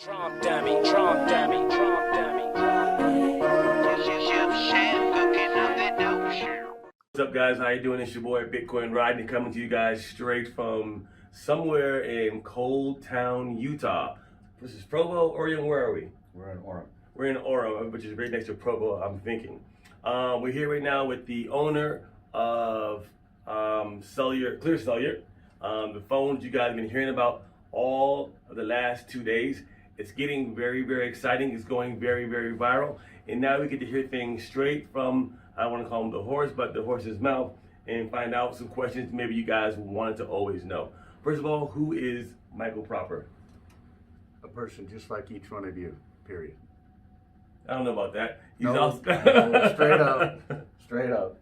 Trump dummy, Trump dummy, Trump dummy. What's up, guys? How you doing? It's your boy Bitcoin Rodney coming to you guys straight from somewhere in Cold Town, Utah. This is Provo, Orion. Where are we? We're in Orem. We're in Orem, which is right next to Provo, I'm thinking. We're here right now with the owner of ClearPHONE, the phones you guys have been hearing about all of the last 2 days. It's getting very, very exciting. It's going very, very viral. And now we get to hear things straight from, I want to call him the horse, but the horse's mouth, and find out some questions maybe you guys wanted to always know. First of all, who is Michael proper? A person just like each one of you, period. I don't know about that. He's No, also straight up.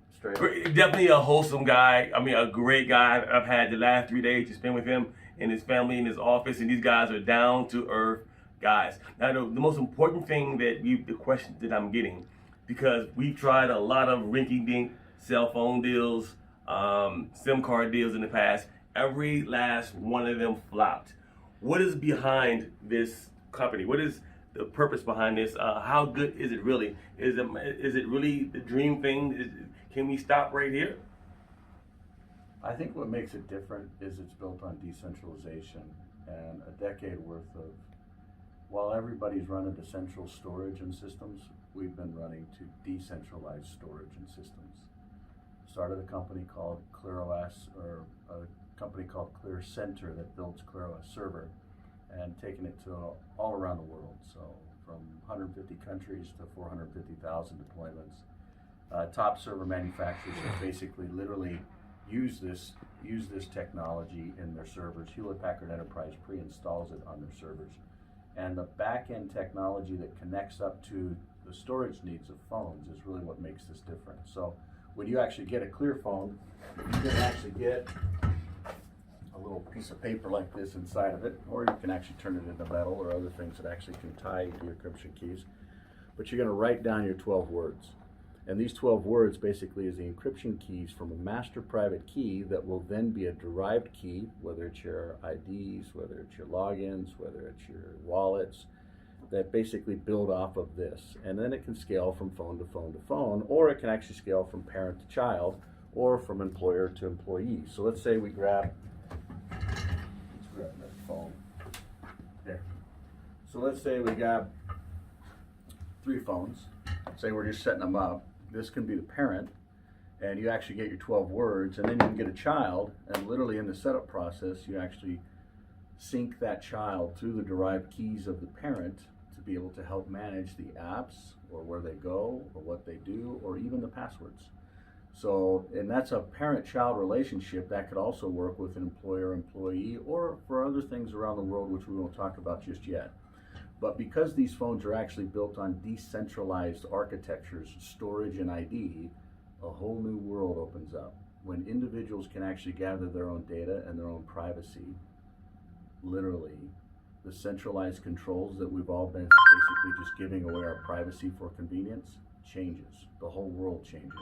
definitely a wholesome guy. I mean, a great guy. I've had the last 3 days to spend with him and his family in his office, and these guys are down to earth guys. Now, the most important thing the question that I'm getting, because we've tried a lot of rinky-dink cell phone deals, SIM card deals in the past. Every last one of them flopped. What is behind this company? What is the purpose behind this? How good is it really? Is it really the dream thing? Can we stop right here? I think what makes it different is it's built on decentralization and a decade worth of, while everybody's running to central storage and systems, we've been running to decentralized storage and systems. Started a company called ClearOS, or a company called ClearCenter that builds ClearOS server, and taken it to all around the world. So from 150 countries to 450,000 deployments. Top server manufacturers that basically literally use this technology in their servers. Hewlett-Packard Enterprise pre-installs it on their servers. And the back-end technology that connects up to the storage needs of phones is really what makes this different. So when you actually get a ClearPHONE, you can actually get a little piece of paper like this inside of it, or you can actually turn it into metal or other things that actually can tie to your encryption keys. But you're going to write down your 12 words. And these 12 words basically is the encryption keys from a master private key that will then be a derived key, whether it's your IDs, whether it's your logins, whether it's your wallets, that basically build off of this. And then it can scale from phone to phone to phone, or it can actually scale from parent to child, or from employer to employee. So let's say we grab that phone. There. So let's say we got 3 phones. Say we're just setting them up. This can be the parent, and you actually get your 12 words, and then you can get a child, and literally in the setup process, you actually sync that child through the derived keys of the parent to be able to help manage the apps, or where they go, or what they do, or even the passwords. So, and that's a parent-child relationship that could also work with an employer-employee, or for other things around the world, which we won't talk about just yet. But because these phones are actually built on decentralized architectures, storage and ID, a whole new world opens up. When individuals can actually gather their own data and their own privacy, literally, the centralized controls that we've all been basically just giving away our privacy for convenience changes. The whole world changes.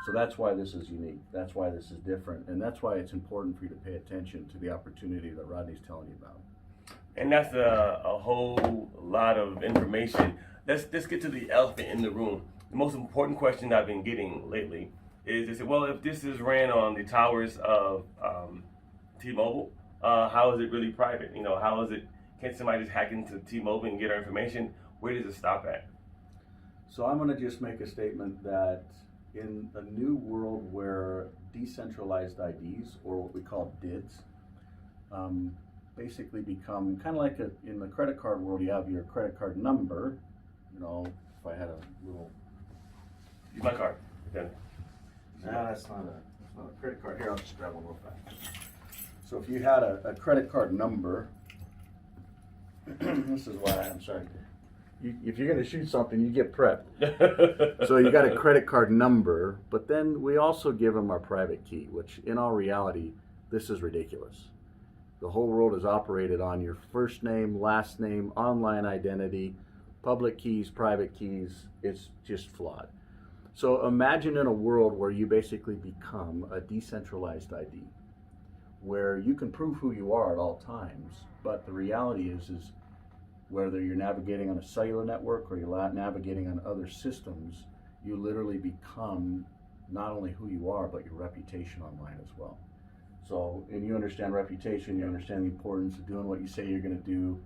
So that's why this is unique. That's why this is different. And that's why it's important for you to pay attention to the opportunity that Rodney's telling you about. And that's a whole lot of information. Let's get to the elephant in the room. The most important question I've been getting lately is, they say, well, if this is ran on the towers of T-Mobile, how is it really private? You know, how is it, can somebody just hack into T-Mobile and get our information? Where does it stop at? So I'm going to just make a statement that in a new world where decentralized IDs, or what we call DIDs, basically become kind of like in the credit card world, you have your credit card number. You know, if I had a little... Use my card. Okay. No, that's not a credit card. Here, I'll just grab one real fast. So if you had a credit card number, this is why I'm sorry. If you're going to shoot something, you get prepped. So you got a credit card number, but then we also give them our private key, which in all reality, this is ridiculous. The whole world is operated on your first name, last name, online identity, public keys, private keys. It's just flawed. So imagine in a world where you basically become a decentralized ID, where you can prove who you are at all times, but the reality is whether you're navigating on a cellular network or you're navigating on other systems, you literally become not only who you are, but your reputation online as well. So, and you understand reputation, you understand the importance of doing what you say you're going to do,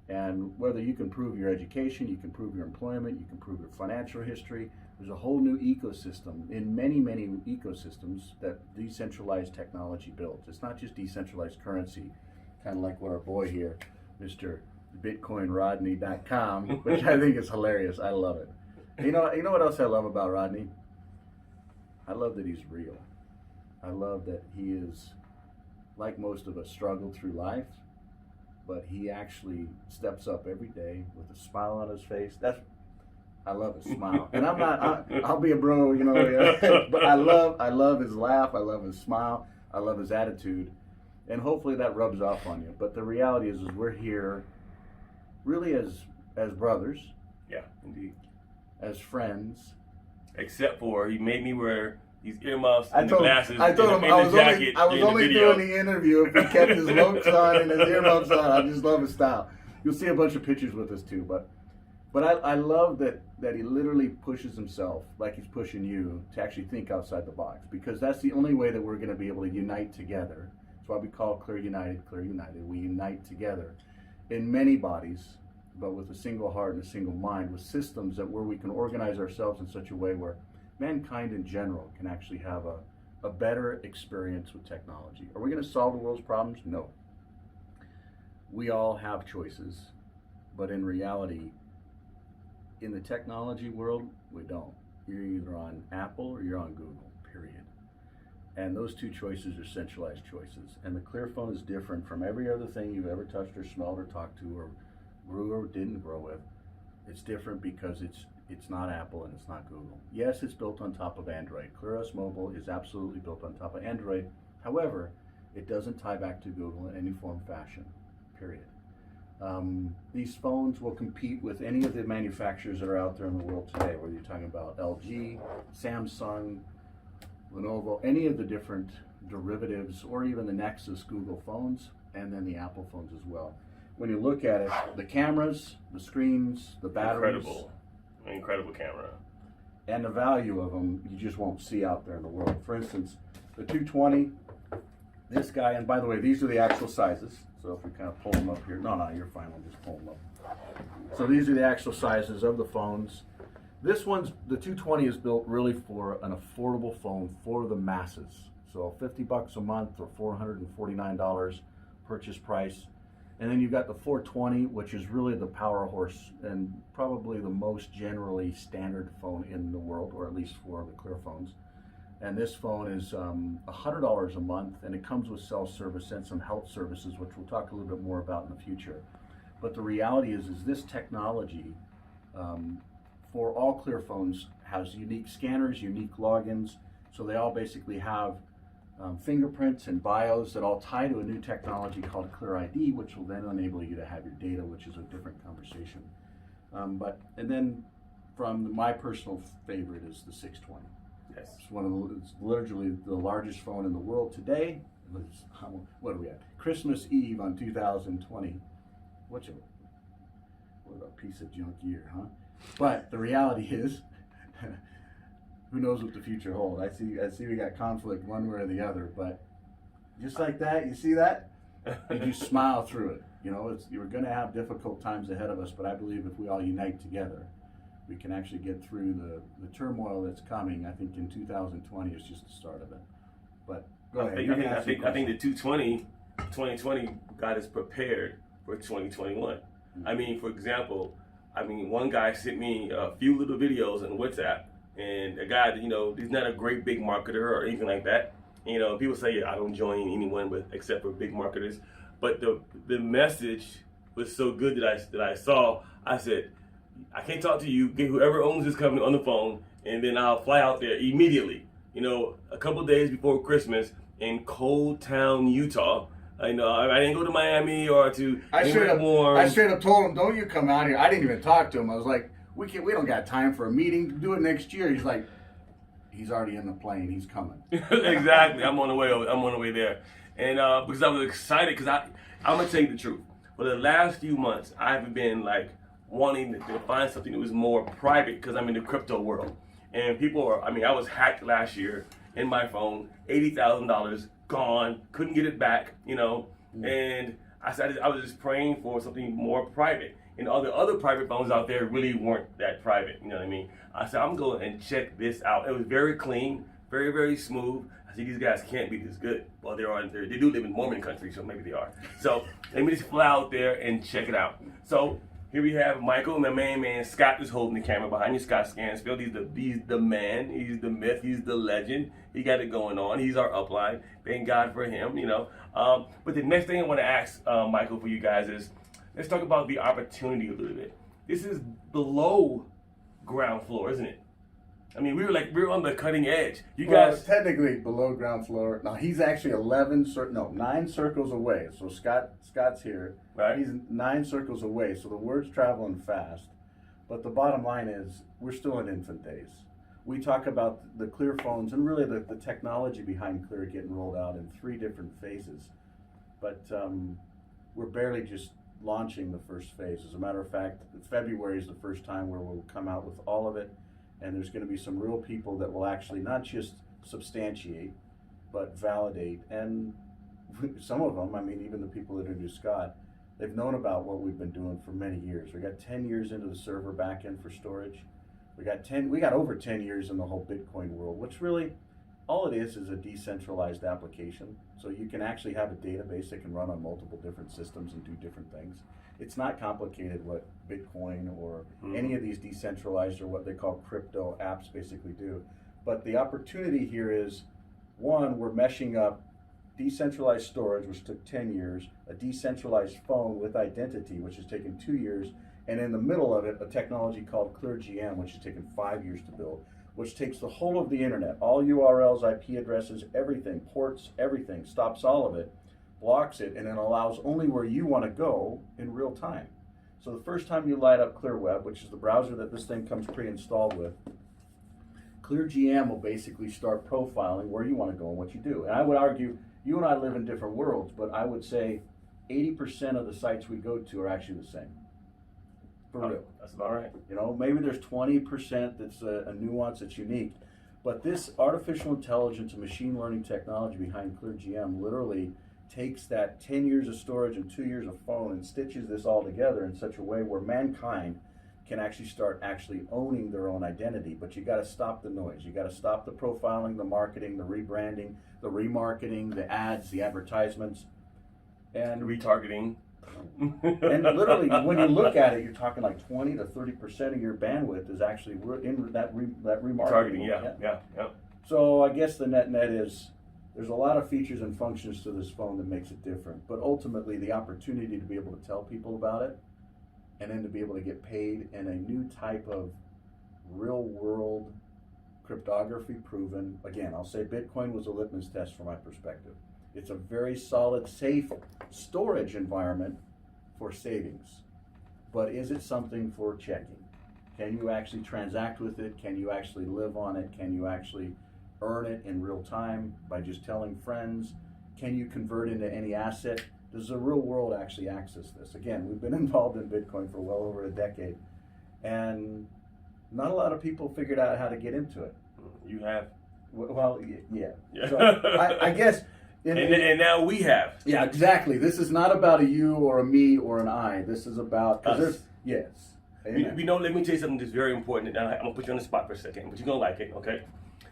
and whether you can prove your education, you can prove your employment, you can prove your financial history. There's a whole new ecosystem in many, many ecosystems that decentralized technology builds. It's not just decentralized currency, kind of like what our boy here, Mr. BitcoinRodney.com, which I think is hilarious. I love it. You know what else I love about Rodney? I love that he's real. I love that he is, like most of us, struggled through life, but he actually steps up every day with a smile on his face. I love his smile, and I'll be a bro, but I love his laugh. I love his smile. I love his attitude, and hopefully that rubs off on you. But the reality is we're here, really as brothers. Yeah, indeed. As friends. Except for he made me wear these earmuffs and glasses. I told him I was only doing the interview if he kept his looks on and his earmuffs on. I just love his style. You'll see a bunch of pictures with us too, but I love that he literally pushes himself, like he's pushing you, to actually think outside the box, because that's the only way that we're going to be able to unite together. That's why we call Clear United, Clear United. We unite together in many bodies, but with a single heart and a single mind, with systems that where we can organize ourselves in such a way where mankind in general can actually have a better experience with technology. Are we going to solve the world's problems? No. We all have choices, but in reality, in the technology world, we don't. You're either on Apple or you're on Google, period. And those two choices are centralized choices. And the ClearPHONE is different from every other thing you've ever touched or smelled or talked to or grew or didn't grow with. It's different because it's not Apple and it's not Google. Yes, it's built on top of Android. ClearOS Mobile is absolutely built on top of Android. However, it doesn't tie back to Google in any form, fashion, period. These phones will compete with any of the manufacturers that are out there in the world today, whether you're talking about LG, Samsung, Lenovo, any of the different derivatives, or even the Nexus Google phones, and then the Apple phones as well. When you look at it, the cameras, the screens, the batteries, incredible camera, and the value of them, you just won't see out there in the world. For instance, the 220, this guy, and by the way, these are the actual sizes. So if we kind of pull them up here, no, you're fine, I'll just pull them up. So these are the actual sizes of the phones. This one's, the 220 is built really for an affordable phone for the masses. So $50 a month or $449 purchase price. And then you've got the 420, which is really the power horse and probably the most generally standard phone in the world, or at least for the ClearPhones. And this phone is $100 a month, and it comes with cell service and some health services, which we'll talk a little bit more about in the future. But the reality is this technology for all ClearPhones has unique scanners, unique logins, so they all basically have fingerprints and bios that all tie to a new technology called ClearID, which will then enable you to have your data, which is a different conversation. And then from my personal favorite is the 620. Yes. It's literally the largest phone in the world today. What are we at? Christmas Eve on 2020. What a piece of junk year, huh? But the reality is, who knows what the future holds? I see we got conflict one way or the other, but just like that, you see that? You just smile through it. You're going to have difficult times ahead of us, but I believe if we all unite together, we can actually get through the turmoil that's coming. I think in 2020 is just the start of it. But go ahead. I think the 2020 got us prepared for 2021. Mm-hmm. I mean, for example, one guy sent me a few little videos on WhatsApp, and a guy that, he's not a great big marketer or anything like that. People say, I don't join anyone except for big marketers. But the message was so good that I saw. I said, I can't talk to you. Get whoever owns this company on the phone, and then I'll fly out there immediately. A couple days before Christmas in Cold Town, Utah. I didn't go to Miami or to warm. I straight up told him, don't you come out here. I didn't even talk to him. I was like, we don't got time for a meeting. Do it next year. He's like, he's already in the plane. He's coming. Exactly. I'm on the way there. And because I was excited, because I'm going to tell you the truth. For the last few months, I've been like wanting to find something that was more private because I'm in the crypto world. And people are, I mean, I was hacked last year in my phone, $80,000 gone, couldn't get it back, you know. And I was just praying for something more private. And all the other private phones out there really weren't that private, you know what I mean? I said, I'm going and check this out. It was very clean, very, very smooth. I said, these guys can't be this good. Well, they do live in Mormon country, so maybe they are. So let me just fly out there and check it out. So here we have Michael, and my main man Scott is holding the camera behind you. Scott Scansfield, he's the man, he's the myth, he's the legend. He got it going on. He's our upline. Thank God for him, you know. But the next thing I want to ask Michael for you guys is, let's talk about the opportunity a little bit. This is below ground floor, isn't it? I mean, we're on the cutting edge. You guys technically below ground floor. Now he's actually 9 circles away. So Scott's here. Right. He's 9 circles away. So the word's traveling fast. But the bottom line is we're still in infant days. We talk about the ClearPHONEs and really the technology behind Clear getting rolled out in 3 different phases. But we're barely just launching the first phase. As a matter of fact, February is the first time where we'll come out with all of it. And there's going to be some real people that will actually not just substantiate, but validate. And some of them, I mean, even the people that introduced Scott, they've known about what we've been doing for many years. We got 10 years into the server backend for storage. We got over 10 years in the whole Bitcoin world, which really, all it is a decentralized application. So you can actually have a database that can run on multiple different systems and do different things. It's not complicated what Bitcoin or any of these decentralized or what they call crypto apps basically do. But the opportunity here is, one, we're meshing up decentralized storage, which took 10 years, a decentralized phone with identity, which has taken 2 years, and in the middle of it, a technology called ClearGM, which has taken 5 years to build, which takes the whole of the internet, all URLs, IP addresses, everything, ports, everything, stops all of it, blocks it, and then allows only where you want to go in real time. So the first time you light up ClearWeb, which is the browser that this thing comes pre-installed with, ClearGM will basically start profiling where you want to go and what you do. And I would argue, you and I live in different worlds, but I would say 80% of the sites we go to are actually the same. For real. That's about right. You know, maybe there's 20% that's a nuance that's unique. But this artificial intelligence and machine learning technology behind ClearGM literally takes that 10 years of storage and 2 years of phone and stitches this all together in such a way where mankind can actually start owning their own identity. But you got to stop the noise. You got to stop the profiling, the marketing, the rebranding, the remarketing, the ads, the advertisements, and retargeting. And literally, when you look at it, you're talking like 20 to 30% of your bandwidth is actually in that remarketing. Targeting, yeah. So I guess the net is, there's a lot of features and functions to this phone that makes it different. But ultimately, the opportunity to be able to tell people about it, and then to be able to get paid in a new type of real-world cryptography proven. Again, I'll say Bitcoin was a litmus test from my perspective. It's a very solid, safe storage environment for savings. But is it something for checking? Can you actually transact with it? Can you actually live on it? Can you actually earn it in real time by just telling friends? Can you convert into any asset? Does the real world actually access this? Again, we've been involved in Bitcoin for well over a decade, and not a lot of people figured out how to get into it. You have? Well, yeah. So I guess. And now we have. Yeah, exactly. This is not about a you or a me or an I. This is about us. Yes. You know, let me tell you something that's very important. And I'm gonna put you on the spot for a second, but you're gonna like it, okay?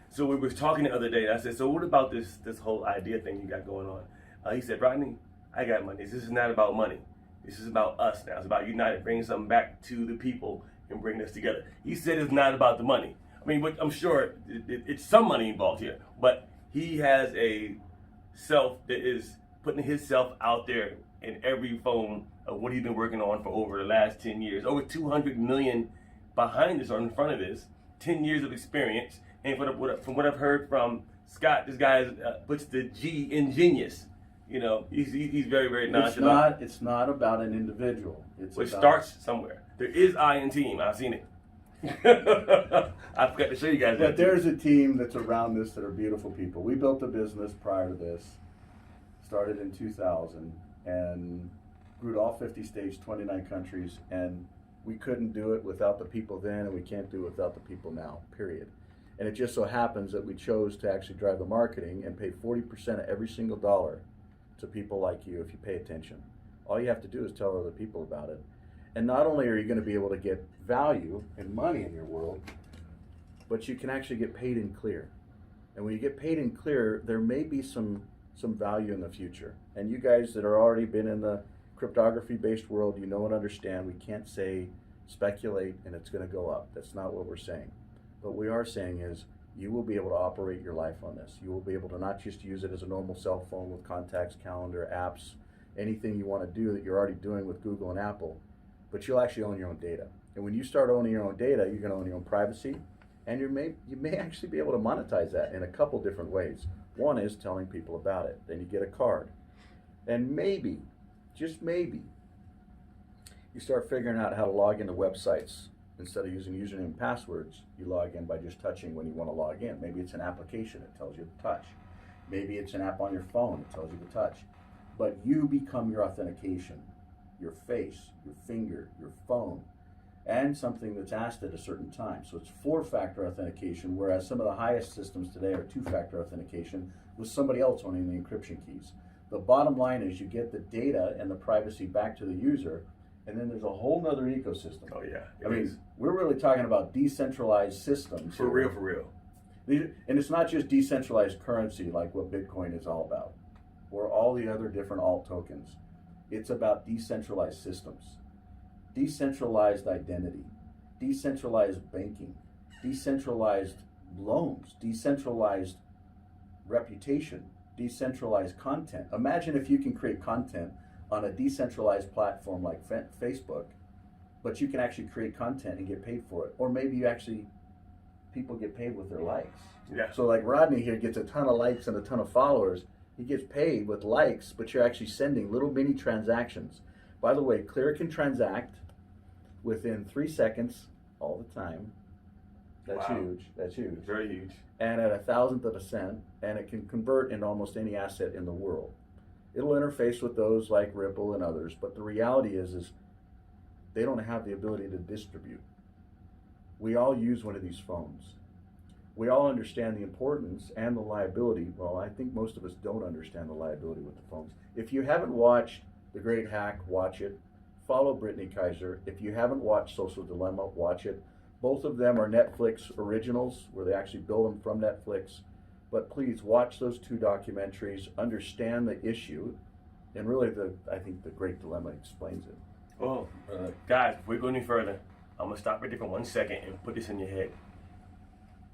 So we were talking the other day. And I said, so what about this whole idea thing you got going on? He said, Rodney, I got money. This is not about money. This is about us now. It's about united, bringing something back to the people and bringing us together. He said it's not about the money. I mean, but I'm sure it's some money involved here, but he has a self that is putting himself out there in every phone of what he's been working on for over the last 10 years. Over 200 million behind this or in front of this, 10 years of experience. And from what I've heard from Scott, this guy puts the G in genius. You know, he's very, very nonchalant. It's not about an individual. It starts somewhere. There is I in team. I've seen it. I forgot to show you guys that. But there's a team that's around this that are beautiful people. We built a business prior to this, started in 2000, and grew to all 50 states, 29 countries, and we couldn't do it without the people then, and we can't do it without the people now, period. And it just so happens that we chose to actually drive the marketing and pay 40% of every single dollar to people like you if you pay attention. All you have to do is tell other people about it. And not only are you going to be able to get value and money in your world, but you can actually get paid in clear. And when you get paid in clear, there may be some value in the future. And you guys that are already been in the cryptography-based world, you know and understand, we can't say speculate and it's going to go up. That's not what we're saying. What we are saying is you will be able to operate your life on this. You will be able to not just use it as a normal cell phone with contacts, calendar, apps, anything you want to do that you're already doing with Google and Apple, but you'll actually own your own data. And when you start owning your own data, you're going to own your own privacy, and you may actually be able to monetize that in a couple different ways. One is telling people about it. Then you get a card. And maybe, just maybe, you start figuring out how to log into websites. Instead of using username and passwords, you log in by just touching when you want to log in. Maybe it's an application that tells you to touch. Maybe it's an app on your phone that tells you to touch. But you become your authentication, your face, your finger, your phone, and something that's asked at a certain time. So it's 4-factor authentication, whereas some of the highest systems today are 2-factor authentication with somebody else owning the encryption keys. The bottom line is you get the data and the privacy back to the user, and then there's a whole nother ecosystem. Oh yeah. I mean, we're really talking about decentralized systems. For real, for real. And it's not just decentralized currency like what Bitcoin is all about, or all the other different alt tokens. It's about decentralized systems, decentralized identity, decentralized banking, decentralized loans, decentralized reputation, decentralized content. Imagine if you can create content on a decentralized platform like Facebook, but you can actually create content and get paid for it. Or maybe people get paid with their likes. Yeah. So like Rodney here gets a ton of likes and a ton of followers. He gets paid with likes, but you're actually sending little mini transactions. By the way, Clear can transact within 3 seconds all the time. That's Wow. huge. That's huge. Very huge. And at 1,000th of a cent, and it can convert into almost any asset in the world. It'll interface with those like Ripple and others, but the reality is they don't have the ability to distribute. We all use one of these phones. We all understand the importance and the liability. Well, I think most of us don't understand the liability with the phones. If you haven't watched The Great Hack, watch it. Follow Brittany Kaiser. If you haven't watched Social Dilemma, watch it. Both of them are Netflix originals, where they actually build them from Netflix. But please watch those 2 documentaries, understand the issue, and really I think The Great Dilemma explains it. Well, guys, before we go any further, I'm gonna stop right there for 1 second and put this in your head.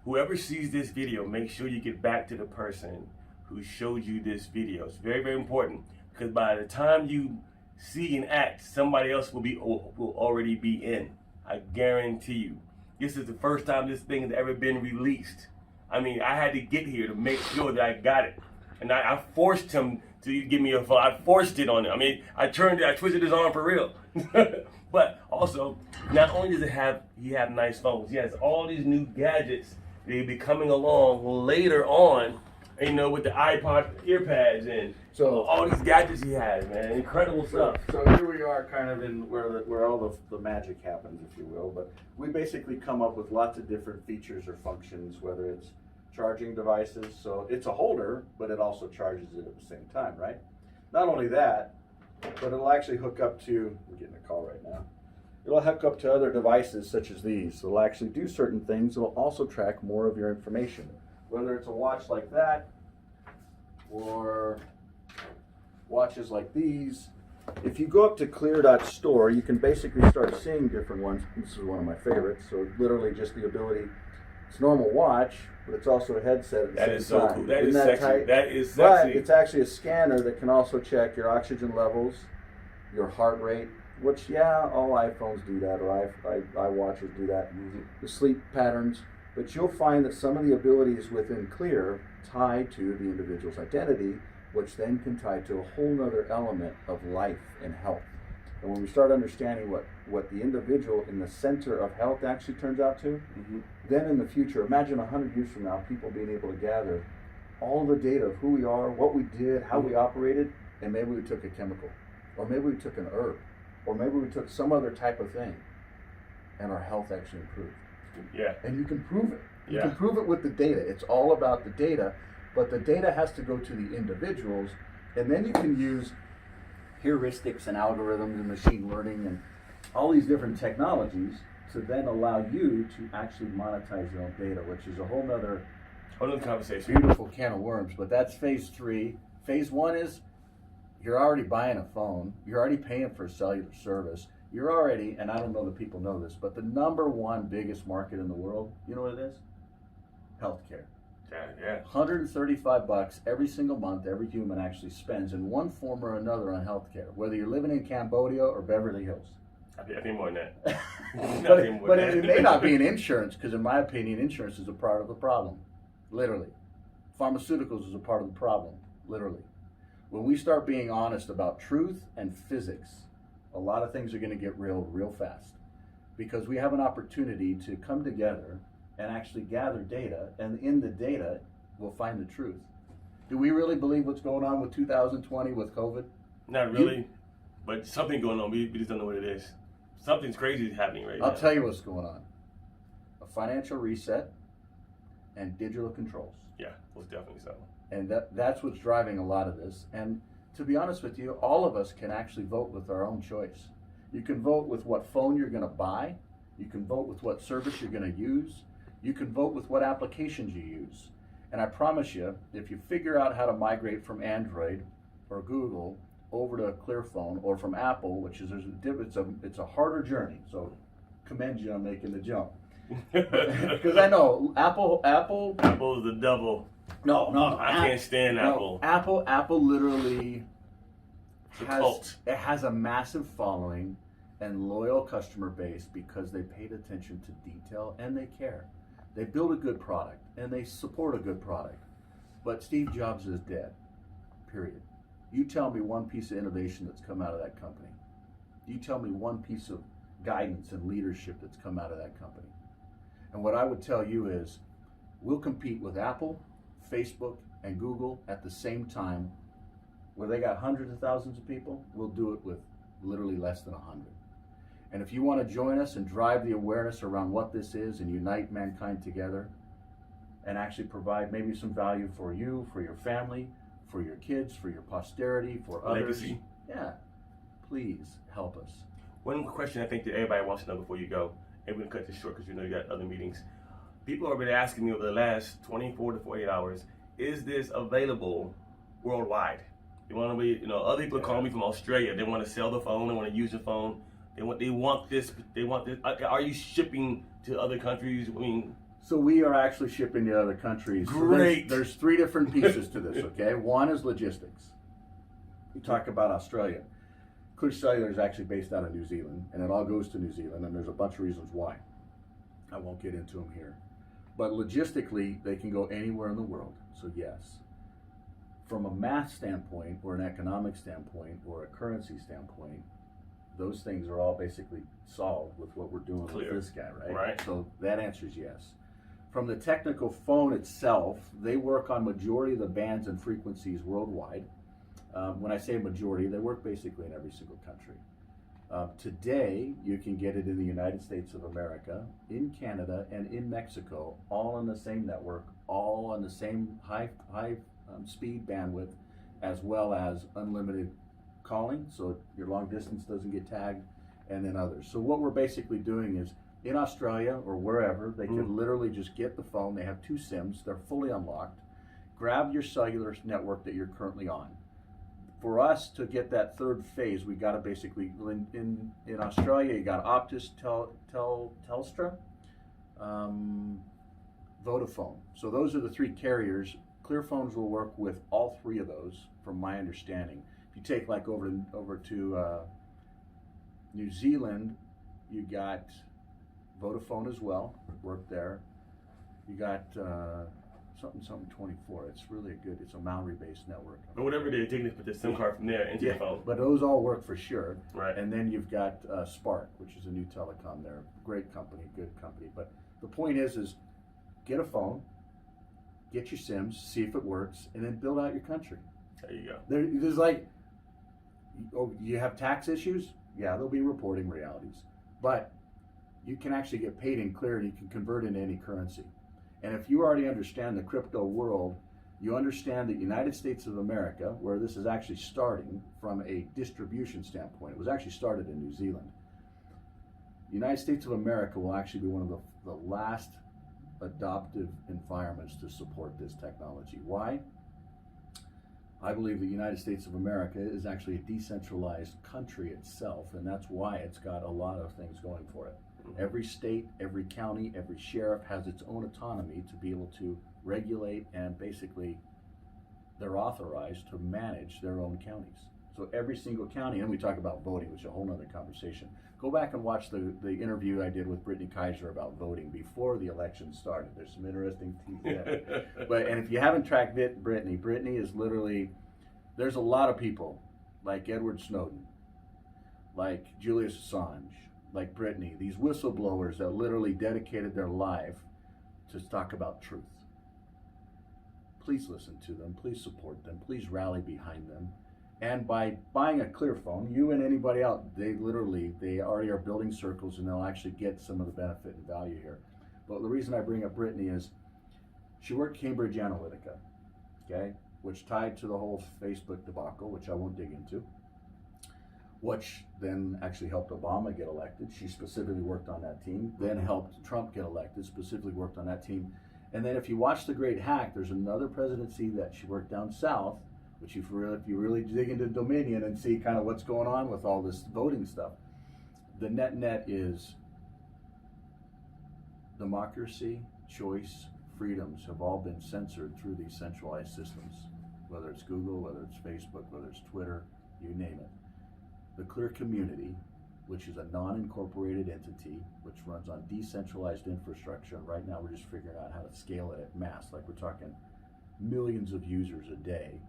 Whoever sees this video, make sure you get back to the person who showed you this video. It's very, very important, because by the time you see and act, somebody else will already be in. I guarantee you. This is the first time this thing has ever been released. I mean, I had to get here to make sure that I got it. And I forced him to give me a phone. I forced it on him. I mean, I twisted his arm for real. But also, not only does he have nice phones, he has all these new gadgets that will be coming along later on, with the iPod earpads and So all these gadgets he has, man. Incredible stuff. So here we are kind of in where all the magic happens, if you will. But we basically come up with lots of different features or functions, whether it's charging devices. So it's a holder, but it also charges it at the same time, right? Not only that, but it'll actually hook up to, I'm getting a call right now. It'll hook up to other devices such as these. It'll actually do certain things. It'll also track more of your information. Whether it's a watch like that or watches like these. If you go up to clear.store, you can basically start seeing different ones. This is one of my favorites. So literally just the ability, it's a normal watch, but it's also a headset at the That same is so time. cool. That Isn't is that sexy. tight? That is But sexy. it's actually a scanner that can also check your oxygen levels, your heart rate, which, yeah, all iPhones do that, or iWatches do that, the sleep patterns. But you'll find that some of the abilities within Clear tie to the individual's identity, which then can tie to a whole nother element of life and health. And when we start understanding what the individual in the center of health actually turns out to, then in the future, imagine 100 years from now, people being able to gather all the data of who we are, what we did, how we operated, and maybe we took a chemical. or maybe we took an herb, or maybe we took some other type of thing, and our health actually improved. Yeah. And you can prove it. You Yeah. can prove it with the data. It's all about the data, but the data has to go to the individuals, and then you can use heuristics and algorithms and machine learning and all these different technologies to then allow you to actually monetize your own data, which is a whole nother conversation. beautiful can of worms. But that's phase 3. Phase 1 is you're already buying a phone, you're already paying for cellular service, you're already, and I don't know that people know this, but the number one biggest market in the world, you know what it is? Healthcare. Yeah. $135 every single month every human actually spends in one form or another on healthcare, whether you're living in Cambodia or Beverly Hills. I think more than that. but it may not be an insurance, because in my opinion, insurance is a part of the problem, literally. Pharmaceuticals is a part of the problem, literally. When we start being honest about truth and physics, a lot of things are going to get real fast, because we have an opportunity to come together and actually gather data, and in the data, we'll find the truth. Do we really believe what's going on with 2020 with COVID? Not really, but something going on. We just don't know what it is. Something's crazy is happening right now. I'll tell you what's going on. A financial reset and digital controls. Yeah, most definitely so. And that's what's driving a lot of this. And to be honest with you, all of us can actually vote with our own choice. You can vote with what phone you're going to buy. You can vote with what service you're going to use. You can vote with what applications you use. And I promise you, if you figure out how to migrate from Android or Google over to ClearPHONE, or from Apple, which is it's a harder journey. So commend you on making the jump. Because I know Apple Apple's the devil. No. I can't stand Apple. Apple literally It's a cult. it has a massive following and loyal customer base because they paid attention to detail and they care. They build a good product and they support a good product. But Steve Jobs is dead. Period. You tell me one piece of innovation that's come out of that company. You tell me one piece of guidance and leadership that's come out of that company. And what I would tell you is, we'll compete with Apple, Facebook, and Google at the same time, where they got hundreds of thousands of people. We'll do it with literally less than 100. And if you want to join us and drive the awareness around what this is and unite mankind together and actually provide maybe some value for you, for your family, for your kids, for your posterity, for others. Legacy. Yeah, please help us. One question I think that everybody wants to know before you go, and we're going to cut this short because you know you got other meetings. People have been asking me over the last 24 to 48 hours, is this available worldwide? They want to be, other people call me from Australia. They want to sell the phone. They want to use the phone. They want this. Are you shipping to other countries? I mean, so we are actually shipping to other countries. Great. So there's 3 different pieces to this, okay? One is logistics. We talk about Australia. Clear Cellular is actually based out of New Zealand, and it all goes to New Zealand, and there's a bunch of reasons why. I won't get into them here. But logistically, they can go anywhere in the world, so yes. From a math standpoint, or an economic standpoint, or a currency standpoint, those things are all basically solved with what we're doing Clear. with this guy, right? Right. So that answer is yes. From the technical phone itself, they work on majority of the bands and frequencies worldwide. When I say majority, they work basically in every single country. Today, you can get it in the United States of America, in Canada, and in Mexico, all on the same network, all on the same high speed bandwidth, as well as unlimited calling, so your long distance doesn't get tagged, and then others. So what we're basically doing is, in Australia or wherever, they can literally just get the phone. They have 2 SIMs, they're fully unlocked. Grab your cellular network that you're currently on. For us to get that third phase, we got to basically, in Australia, you got Optus, Telstra, Vodafone. So those are the 3 carriers. ClearPhones will work with all 3 of those, from my understanding. If you take like over to New Zealand, you got Vodafone as well, work there. You got something 24. It's really it's a Maori-based network. but whatever they're taking, put the SIM card from there into the phone. But those all work for sure. Right. And then you've got Spark, which is a new telecom there. Great company, good company. But the point is get a phone, get your SIMs, see if it works, and then build out your country. There you go. There's like, Oh, you have tax issues? Yeah, there'll be reporting realities. But you can actually get paid in clear and you can convert into any currency. And if you already understand the crypto world, you understand that United States of America, where this is actually starting from a distribution standpoint, it was actually started in New Zealand. The United States of America will actually be one of the last adoptive environments to support this technology. Why? I believe the United States of America is actually a decentralized country itself, and that's why it's got a lot of things going for it. Every state, every county, every sheriff has its own autonomy to be able to regulate, and basically they're authorized to manage their own counties. So every single county, and we talk about voting, which is a whole nother conversation. Go back and watch the interview I did with Brittany Kaiser about voting before the election started. There's some interesting things there. And if you haven't tracked Brittany is literally, there's a lot of people like Edward Snowden, like Julius Assange, like Brittany, these whistleblowers that literally dedicated their life to talk about truth. Please listen to them, please support them, please rally behind them. And by buying a ClearPHONE, you and anybody else, they already are building circles, and they'll actually get some of the benefit and value here. But the reason I bring up Brittany is she worked Cambridge Analytica, okay, which tied to the whole Facebook debacle, which I won't dig into, which then actually helped Obama get elected. She specifically worked on that team, then helped Trump get elected, specifically worked on that team. And then if you watch The Great Hack, there's another presidency that she worked down south, which if you really dig into Dominion and see kind of what's going on with all this voting stuff, the net is democracy, choice, freedoms have all been censored through these centralized systems, whether it's Google, whether it's Facebook, whether it's Twitter, you name it. The Clear community, which is a non-incorporated entity, which runs on decentralized infrastructure, and right now we're just figuring out how to scale it at mass, like we're talking millions of users a day.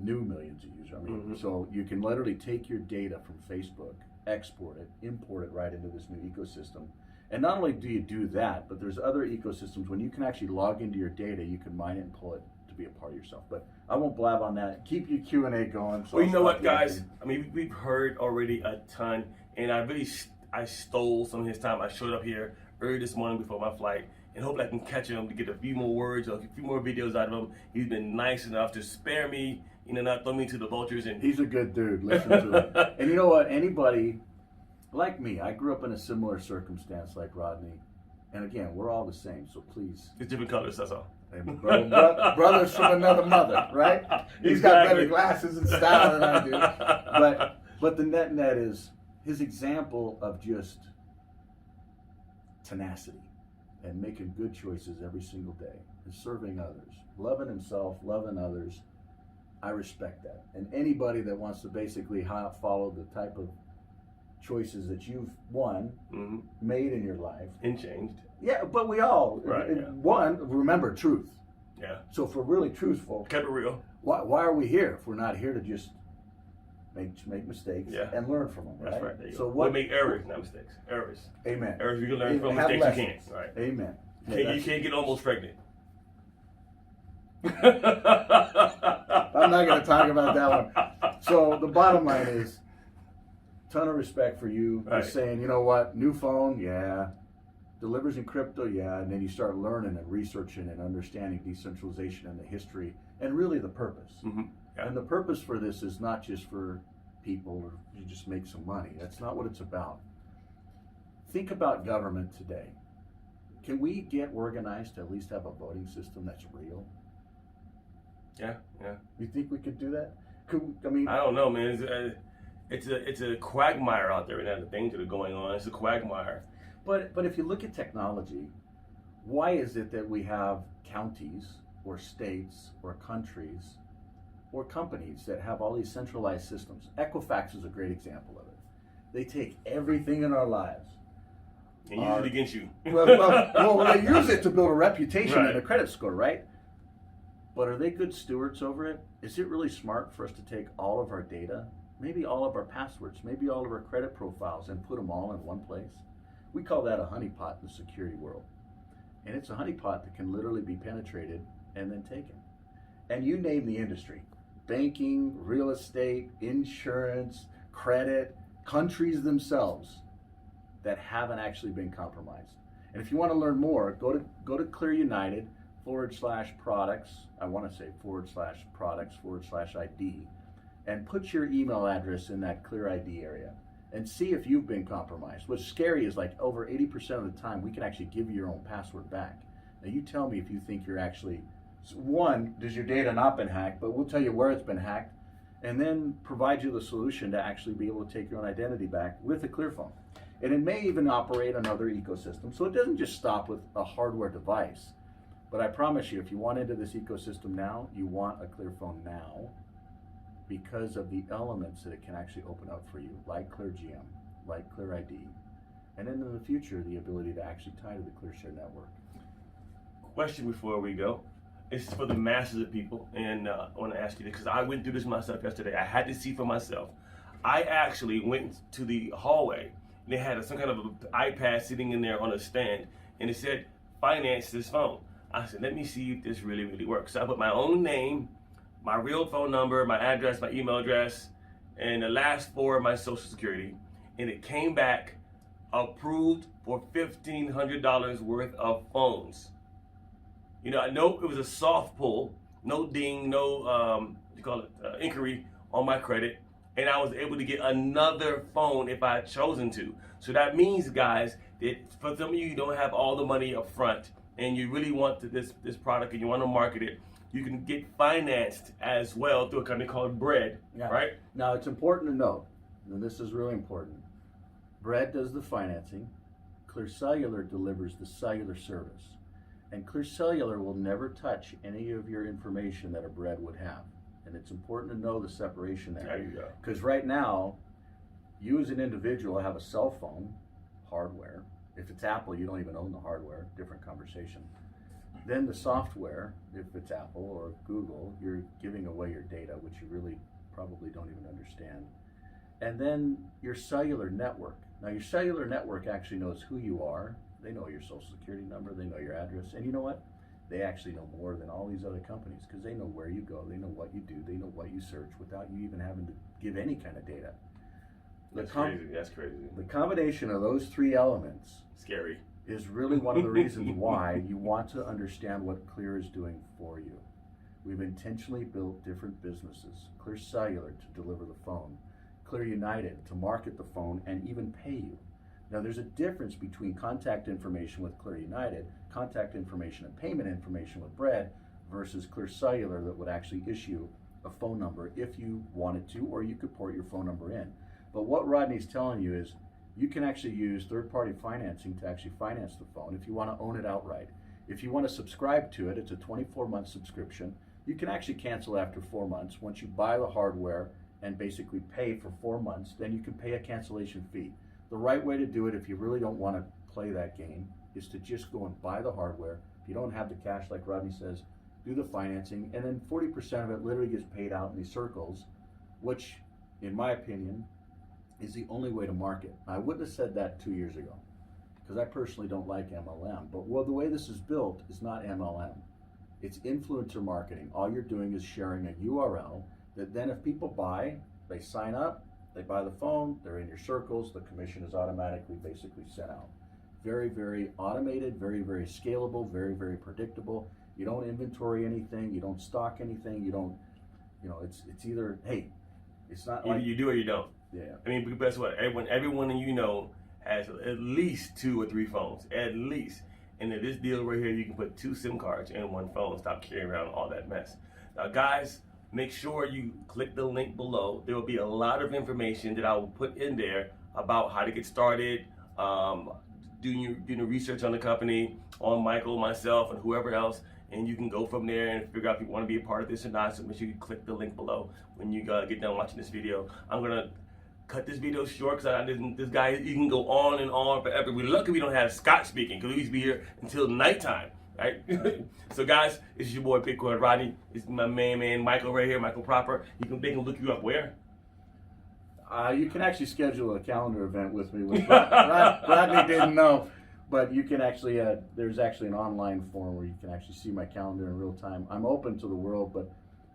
New millions of users. I mean, so you can literally take your data from Facebook, export it, import it right into this new ecosystem. And not only do you do that, but there's other ecosystems when you can actually log into your data, you can mine it and pull it to be a part of yourself. But I won't blab on that. Keep your Q&A going. So well, you know what, guys? I mean, we've heard already a ton, and I stole some of his time. I showed up here early this morning before my flight, and hopefully I can catch him to get a few more words or a few more videos out of him. He's been nice enough to spare me, not throw me to the vultures. And he's a good dude. Listen to him. And you know what? Anybody like me, I grew up in a similar circumstance like Rodney. And again, we're all the same, so please. It's different colors, that's all. Hey, brothers from another mother, right? He's got better glasses and style than I do. But the net is his example of just tenacity and making good choices every single day, and serving others, loving himself, loving others. I respect that. And anybody that wants to basically follow the type of choices that you've made in your life. And changed. Yeah, but we all, remember truth. Yeah. So if we're really truthful. Keep it real. Why are we here if we're not here to just make mistakes and learn from them, right? That's right. There you so go. We make errors, not mistakes. Errors. Amen. Errors you can learn from, mistakes you can't. Right. Amen. You can't get almost pregnant. I'm not going to talk about that one. So the bottom line is, ton of respect for you. Right. Just saying, you know what, new phone, delivers in crypto, and then you start learning and researching and understanding decentralization and the history and really the purpose. Yeah. And the purpose for this is not just for people or to just make some money. That's not what it's about. Think about government today. Can we get organized to at least have a voting system that's real? Yeah. You think we could do that? I don't know, man. It's a quagmire out there right now. The things that are going on, it's a quagmire. But if you look at technology, why is it that we have counties or states or countries or companies that have all these centralized systems? Equifax is a great example of it. They take everything in our lives and use it against you. well, they use it to build a reputation and a credit score, right? But are they good stewards over it? Is it really smart for us to take all of our data, maybe all of our passwords, maybe all of our credit profiles, and put them all in one place? We call that a honeypot in the security world. And it's a honeypot that can literally be penetrated and then taken. And you name the industry. banking, real estate, insurance, credit, countries themselves that haven't actually been compromised. And if you want to learn more, go to Clear United /products. I want to say /products/ID, and put your email address in that Clear ID area and see if you've been compromised. What's scary is like over 80% of the time we can actually give you your own password back. Now you tell me if you think you're actually, one, does your data not been hacked, but we'll tell you where it's been hacked, and then provide you the solution to actually be able to take your own identity back with a ClearPHONE. And it may even operate on other ecosystems, so it doesn't just stop with a hardware device. But I promise you, if you want into this ecosystem now, you want a ClearPHONE now because of the elements that it can actually open up for you, like ClearGM, like ClearID, and then in the future, the ability to actually tie to the ClearShare network. Question before we go. It's for the masses of people, and I want to ask you this because I went through this myself yesterday. I had to see for myself. I actually went to the hallway. They had some kind of an iPad sitting in there on a stand, and it said, "Finance this phone." I said, "Let me see if this really, really works." So I put my own name, my real phone number, my address, my email address, and the last four of my social security, and it came back approved for $1,500 worth of phones. You know, I know it was a soft pull, no ding, no inquiry on my credit, and I was able to get another phone if I had chosen to. So that means, guys, that for some of you who don't have all the money up front and you really want this product and you want to market it, you can get financed as well through a company called Bread, right? Now, it's important to note, and this is really important, Bread does the financing, ClearCellular delivers the cellular service. And ClearCellular will never touch any of your information that a Bread would have. And it's important to know the separation there. There you go. Because right now, you as an individual have a cell phone, hardware. If it's Apple, you don't even own the hardware, different conversation. Then the software, if it's Apple or Google, you're giving away your data, which you really probably don't even understand. And then your cellular network. Now your cellular network actually knows who you are. They know your social security number, they know your address, and you know what? They actually know more than all these other companies because they know where you go, they know what you do, they know what you search without you even having to give any kind of data. That's crazy. That's crazy. The combination of those three elements Scary. is really one of the reasons why you want to understand what Clear is doing for you. We've intentionally built different businesses. ClearCellular to deliver the phone, Clear United to market the phone and even pay you. Now there's a difference between contact information with Clear United, contact information and payment information with Bread versus ClearCellular that would actually issue a phone number if you wanted to, or you could port your phone number in. But what Rodney's telling you is you can actually use third-party financing to actually finance the phone if you want to own it outright. If you want to subscribe to it, it's a 24-month subscription. You can actually cancel after 4 months. Once you buy the hardware and basically pay for 4 months, then you can pay a cancellation fee. The right way to do it, if you really don't want to play that game, is to just go and buy the hardware. If you don't have the cash, like Rodney says, do the financing, and then 40% of it literally gets paid out in these circles, which, in my opinion, is the only way to market. I wouldn't have said that 2 years ago, because I personally don't like MLM, but the way this is built is not MLM. It's influencer marketing. All you're doing is sharing a URL that then if people buy, they sign up, they buy the phone, they're in your circles, the commission is automatically basically sent out. Very, very automated, very, very scalable, very, very predictable. You don't inventory anything, you don't stock anything, you don't, it's either, hey, it's not like. You do or you don't. Yeah. I mean, guess what? Everyone you know has at least 2 or 3 phones, at least. And in this deal right here, you can put 2 SIM cards in one phone. Stop carrying around all that mess. Now, guys, make sure you click the link below. There will be a lot of information that I will put in there about how to get started, doing the research on the company, on Michael, myself, and whoever else, and you can go from there and figure out if you want to be a part of this or not. So make sure you click the link below when you get done watching this video. I'm gonna cut this video short because this guy, you can go on and on forever. We're lucky we don't have Scott speaking because we used to be here until nighttime. Right? So guys, this is your boy Bitcoin Rodney. This is my main man Michael right here, Michael Proper. They can look you up where? You can actually schedule a calendar event with me. Rodney didn't know, but you can actually, there's actually an online form where you can actually see my calendar in real time. I'm open to the world, but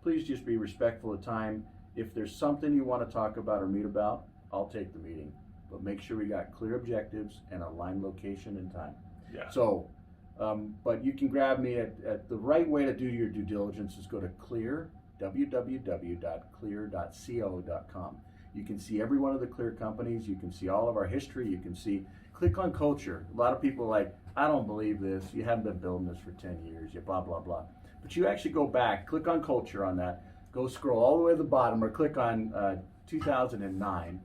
please just be respectful of time. If there's something you want to talk about or meet about, I'll take the meeting. But make sure we got clear objectives and aligned location and time. Yeah. So, but you can grab me at the right way to do your due diligence is go to www.clear.co.com. You can see every one of the Clear companies. You can see all of our history. You can see, click on culture. A lot of people are like, I don't believe this. You haven't been building this for 10 years. You blah, blah, blah. But you actually go back, click on culture on that, go scroll all the way to the bottom or click on 2009.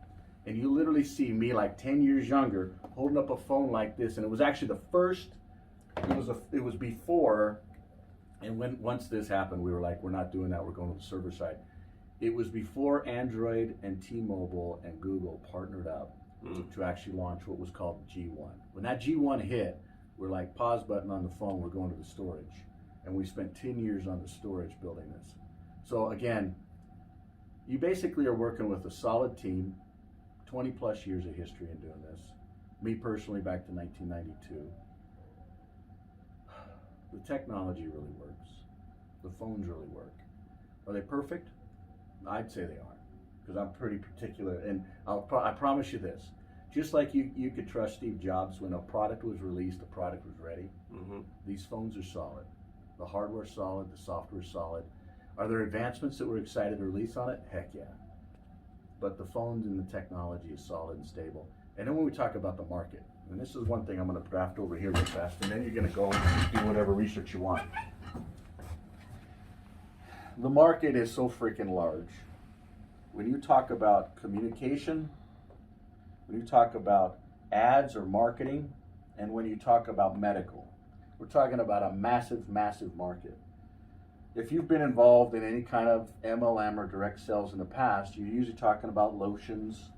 And you literally see me like 10 years younger holding up a phone like this. And it was actually the first, it was before, and once this happened, we were like, we're not doing that, we're going to the server side. It was before Android and T-Mobile and Google partnered up to actually launch what was called G1. When that G1 hit, we're like, pause button on the phone, we're going to the storage. And we spent 10 years on the storage building this. So again, you basically are working with a solid team, 20 plus years of history in doing this. Me personally, back to 1992. The technology really works. The phones really work. Are they perfect? I'd say they aren't, because I'm pretty particular. And I promise you this, just like you could trust Steve Jobs when a product was released, the product was ready. These phones are solid. The hardware's solid, the software's solid. Are there advancements that we're excited to release on it? Heck yeah. But the phones and the technology is solid and stable. And then when we talk about the market, and this is one thing I'm going to draft over here real fast, and then you're going to go and do whatever research you want. The market is so freaking large. When you talk about communication, when you talk about ads or marketing, and when you talk about medical, we're talking about a massive, massive market. If you've been involved in any kind of MLM or direct sales in the past, you're usually talking about lotions,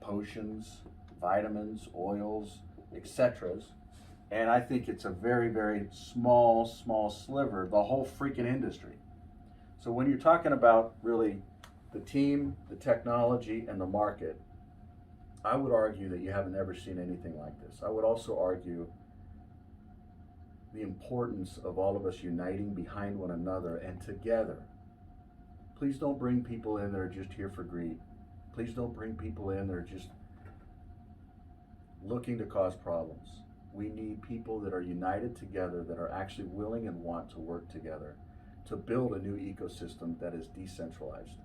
potions, vitamins, oils, etc. And I think it's a very, very small sliver of the whole freaking industry. So when you're talking about really the team, the technology, and the market, I would argue that you haven't ever seen anything like this. I would also argue the importance of all of us uniting behind one another and together. Please don't bring people in that are just here for greed. Please don't bring people in that are just looking to cause problems. We need people that are united together, that are actually willing and want to work together to build a new ecosystem that is decentralized,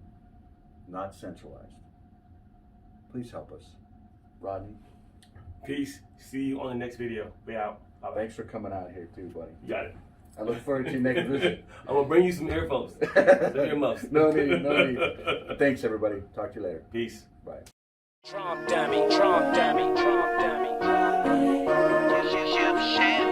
not centralized. Please help us. Rodney? Peace. See you on the next video. We out. Bye-bye. Thanks for coming out here too, buddy. You got it. I look forward to your next visit. I'm gonna bring you some earphones. Some earmuffs. No need. Thanks, everybody. Talk to you later. Peace. Bye. Trump dummy, Trump dummy, Trump dummy. Yes, yes, yes,